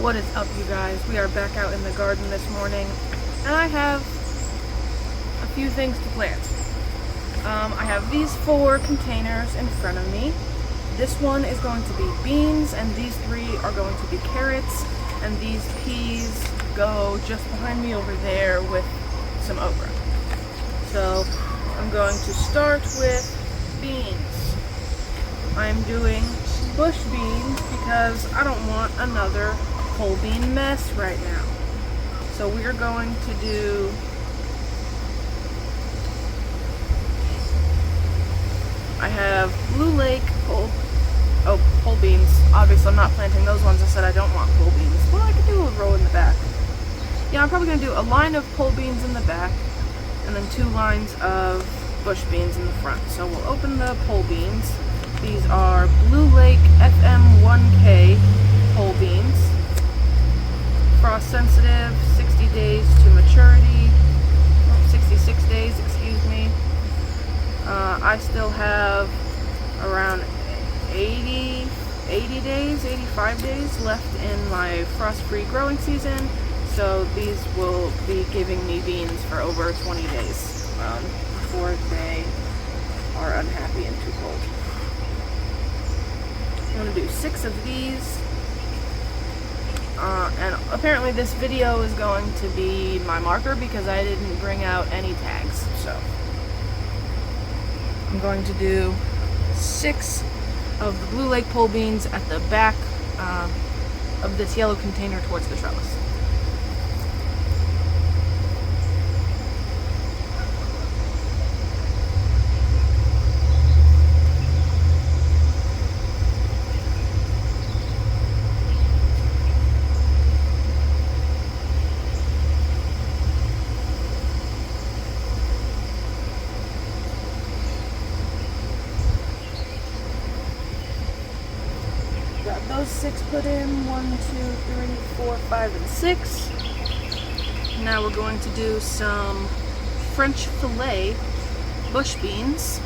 What is up, you guys? We are back out in the garden this morning, and I have a few things to plant. I have these 4 containers in front of me. This one is going to be beans, and these 3 are going to be carrots, and these peas go just behind me over there with some okra. So I'm going to start with beans. I'm doing bush beans because I don't want another whole bean mess right now. So we are going to do I have Blue Lake whole beans. Obviously I'm not planting those ones. I said I don't want pole beans. Well, I could do a row in the back. Yeah, I'm probably going to do a line of pole beans in the back and then 2 lines of bush beans in the front. So we'll open the pole beans. These are Blue Lake FM1K pole beans. Frost sensitive, 60 days to maturity. 66 days, excuse me. I still have around 85 days left in my frost-free growing season. So these will be giving me beans for over 20 days before they are unhappy and too cold. I'm going to do 6 of these. And apparently this video is going to be my marker because I didn't bring out any tags. So I'm going to do 6 of the Blue Lake pole beans at the back of this yellow container towards the trellis. Those 6 put in, 1, 2, 3, 4, 5, and 6. Now we're going to do some French fillet bush beans.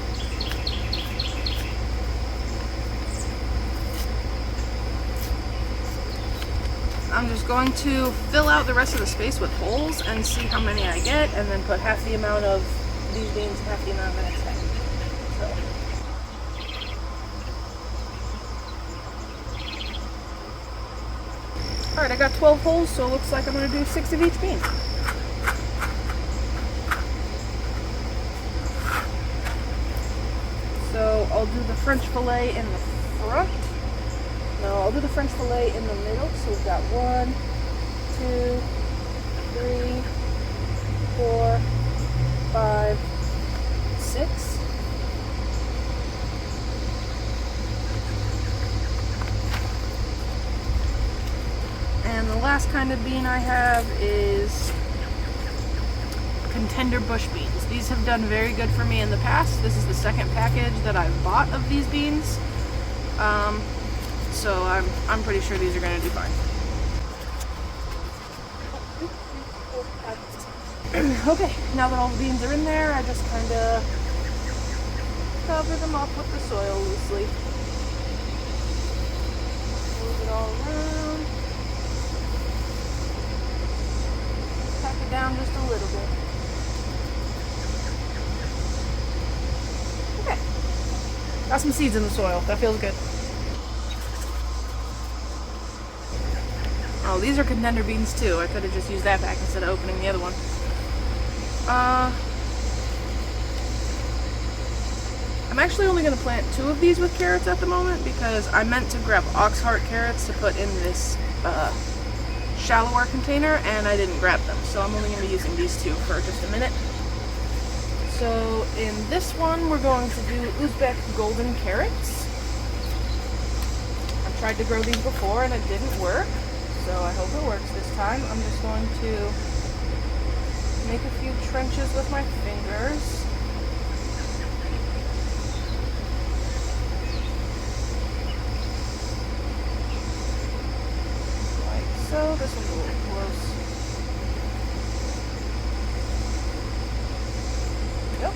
I'm just going to fill out the rest of the space with holes and see how many I get, and then put half the amount of these beans and half the amount of the next time. So. Alright, I got 12 holes, so it looks like I'm going to do 6 of each bean. So I'll do the French fillet in the front. No, I'll do the French fillet in the middle. So we've got 1, 2, 3, 4, 5, 6. And the last kind of bean I have is contender bush beans. These have done very good for me in the past. This is the second package that I've bought of these beans. So I'm pretty sure these are going to do fine. Okay, now that all the beans are in there, I just kind of cover them up with the soil loosely. Move it all around. Pack it down just a little bit. Okay. Got some seeds in the soil. That feels good. Oh, these are contender beans too. I could have just used that back instead of opening the other one. I'm actually only going to plant 2 of these with carrots at the moment because I meant to grab ox heart carrots to put in this shallower container, and I didn't grab them, so I'm only going to be using these 2 for just a minute. So in this one we're going to do Uzbek golden carrots. I've tried to grow these before and it didn't work, so I hope it works this time. I'm just going to make a few trenches with my fingers. So this one's a little close. Yep.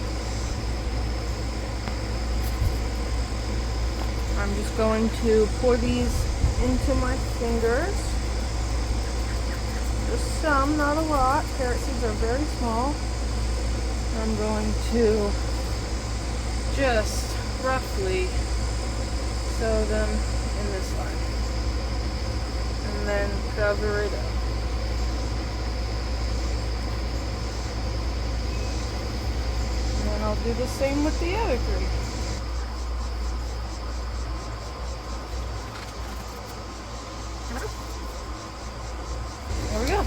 I'm just going to pour these into my fingers. just some, not a lot. Carrot seeds are very small. I'm going to just roughly sow them in this line. And then cover it up. And then I'll do the same with the other three. There we go.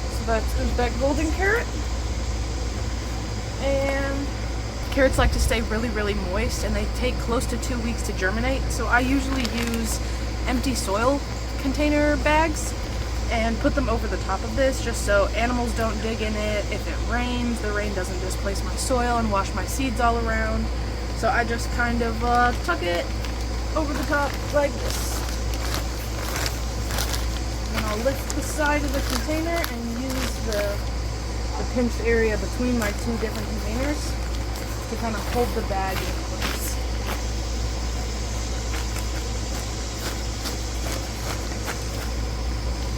So that's Uzbek golden carrot. And carrots like to stay really, really moist, and they take close to 2 weeks to germinate. So I usually use empty soil container bags and put them over the top of this just so animals don't dig in it. If it rains, the rain doesn't displace my soil and wash my seeds all around. So I just kind of tuck it over the top like this. And I'll lift the side of the container and use the pinched area between my two different containers to kind of hold the bag in place.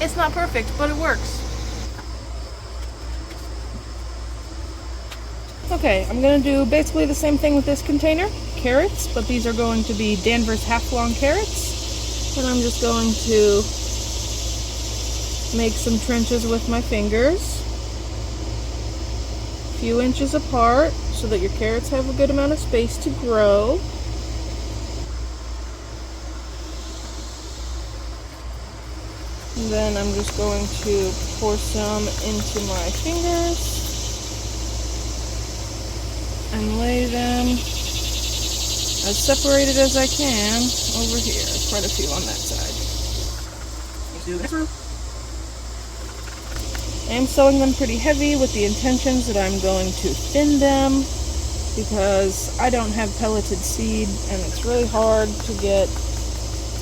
It's not perfect, but it works. Okay, I'm going to do basically the same thing with this container, carrots, but these are going to be Danvers half-long carrots. And I'm just going to make some trenches with my fingers, a few inches apart, so that your carrots have a good amount of space to grow. And then I'm just going to pour some into my fingers and lay them as separated as I can over here. Quite a few on that side. I'm sewing them pretty heavy with the intentions that I'm going to thin them because I don't have pelleted seed and it's really hard to get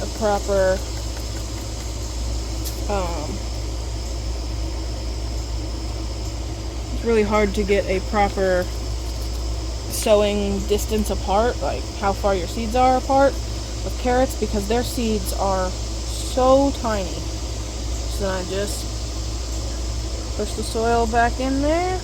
a proper sowing distance apart, like how far your seeds are apart with carrots, because their seeds are so tiny. So then I just push the soil back in there.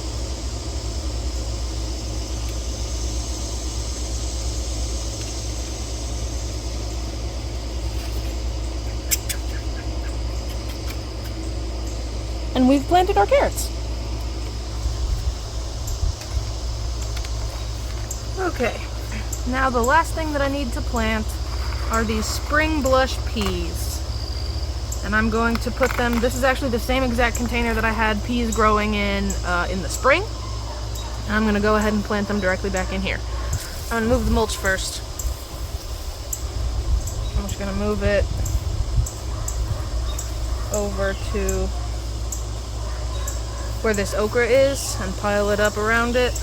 And we've planted our carrots. Okay, now the last thing that I need to plant are these spring blush peas. And I'm going to put them, this is actually the same exact container that I had peas growing in the spring. And I'm going to go ahead and plant them directly back in here. I'm going to move the mulch first. I'm just going to move it over to where this okra is and pile it up around it.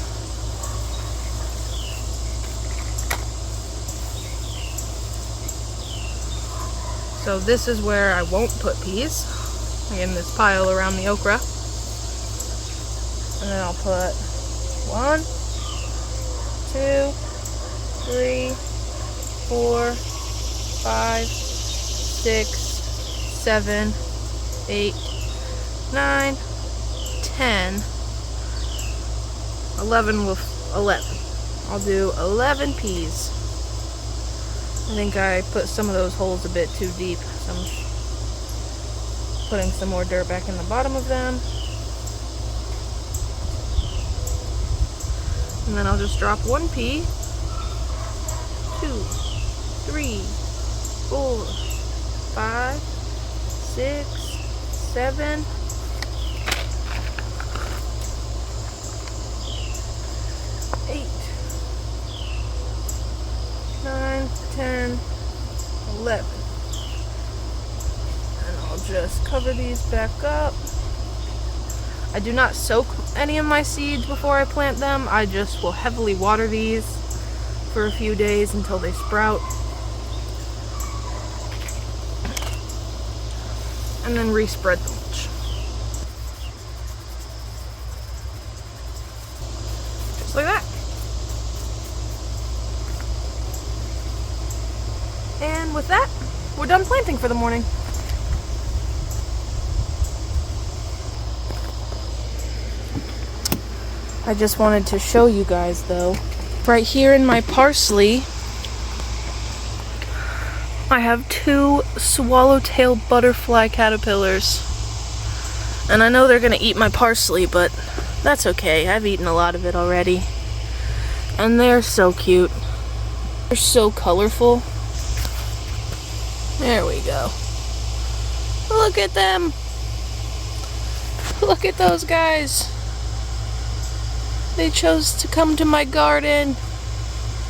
So this is where I won't put peas, in this pile around the okra. And then I'll put 1, 2, 3, 4, 5, 6, 7, 8, 9, 10, 11 with 11. I'll do 11 peas. I think I put some of those holes a bit too deep, so I'm putting some more dirt back in the bottom of them. And then I'll just drop 1 pea, 2, 3, 4, 5, 6, 7, 8, 9, 10, 11. And I'll just cover these back up. I do not soak any of my seeds before I plant them. I just will heavily water these for a few days until they sprout. And then respread the mulch. Just like that. then with that, we're done planting for the morning. I just wanted to show you guys though. Right here in my parsley, I have 2 swallowtail butterfly caterpillars. And I know they're gonna eat my parsley, but that's okay. I've eaten a lot of it already. And they're so cute. They're so colorful. There we go. Look at them. Look at those guys. They chose to come to my garden.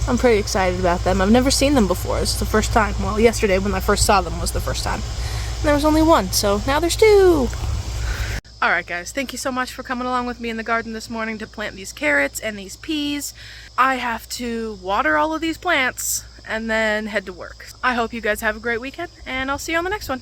I'm pretty excited about them. I've never seen them before. It's the first time. Well, yesterday when I first saw them was the first time. And there was only 1, so now there's 2. Alright guys, thank you so much for coming along with me in the garden this morning to plant these carrots and these peas. I have to water all of these plants and then head to work. I hope you guys have a great weekend, and I'll see you on the next one.